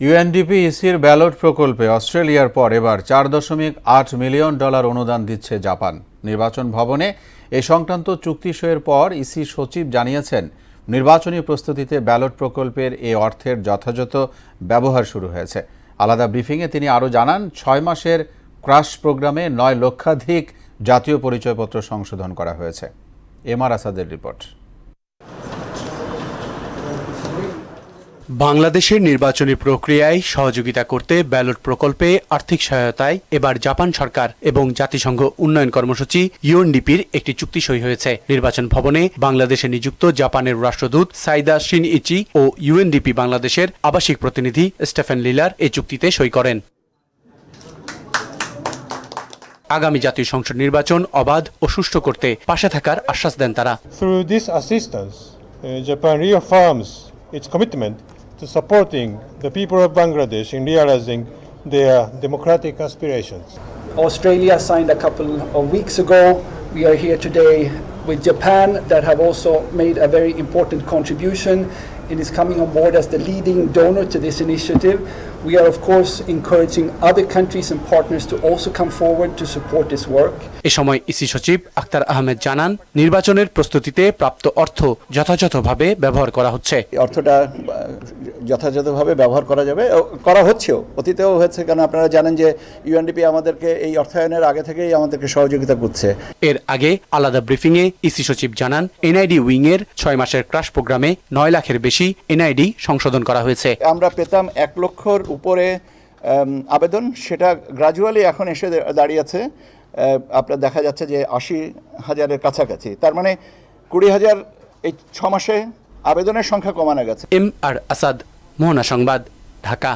UNDP ইসির ballot প্রকল্পে অস্ট্রেলিয়ার পর এবার $4.8 মিলিয়ন অনুদান দিচ্ছে জাপান। নির্বাচন ভবনে এ সংক্রান্ত চুক্তি সইয়ের পর ইসি সচিব জানিয়েছেন, নির্বাচনী প্রস্তুতিতে ব্যালট প্রকল্পের এ অর্থের যথাযথ ব্যবহার শুরু হয়েছে। আলাদা ব্রিফিংয়ে তিনি আরও জানান, 6 মাসের ক্রাশ প্রোগ্রামে 9 লক্ষাধিক জাতীয় পরিচয়পত্র সংশোধন করা হয়েছে। এমআর আসাদের রিপোর্ট। বাংলাদেশের নির্বাচনী প্রক্রিয়ায় সহযোগিতা করতে ব্যালট প্রকল্পে আর্থিক সহায়তায় এবার জাপান সরকার এবং জাতিসংঘ উন্নয়ন কর্মসূচি ইউএনডিপির একটি চুক্তি সই হয়েছে। নির্বাচন ভবনে বাংলাদেশে নিযুক্ত জাপানের রাষ্ট্রদূত সাইদা শিনইচি ও ইউএনডিপি বাংলাদেশের আবাসিক প্রতিনিধি স্টেফেন লিলার এই চুক্তিতে সই করেন। আগামী জাতীয় সংসদ নির্বাচন অবাধ ও সুষ্ঠু করতে পাশে থাকার আশ্বাস দেন তারা। Through this assistance, Japan reaffirms its commitment to supporting the people of Bangladesh in realizing their democratic aspirations. Australia signed a couple of weeks ago. We are here today with Japan that have also made a very important contribution. It is coming on board as the leading donor to this initiative. We are of course encouraging other countries and partners to also come forward to support this work. এ সময় EC সচিব আখতার আহমেদ জানান, নির্বাচনের প্রস্তুতিতে প্রাপ্ত অর্থ যথাযথভাবে ব্যবহার করা হচ্ছে। অর্থটা যথাযথভাবে ব্যবহার করা হচ্ছেও, অতীতেও হয়েছে। কারণ আপনারা জানেন যে ইউএনডিপি আমাদেরকে এই অর্থায়নের আগে থেকেই আমাদেরকে সহযোগিতা করছে। এর আগে আলাদা ব্রিফিংয়ে ইসি সচিব জানান, এনআইডি উইংয়ের 6 মাসের ক্রাশ প্রোগ্রামে 9 লাখের বেশি এনআইডি সংশোধন করা হয়েছে। আমরা পেতাম 1 লক্ষর উপরে আবেদন, সেটা গ্রাজুয়ালি এখন এসে দাঁড়িয়েছে আপনার দেখা যাচ্ছে যে 80,000-এর কাছাকাছি। তার মানে 20,000 এই 6 মাসে আবেদনের সংখ্যা কমানো গেছে। এমআর আসাদ, মোহনা সংবাদ, ঢাকা।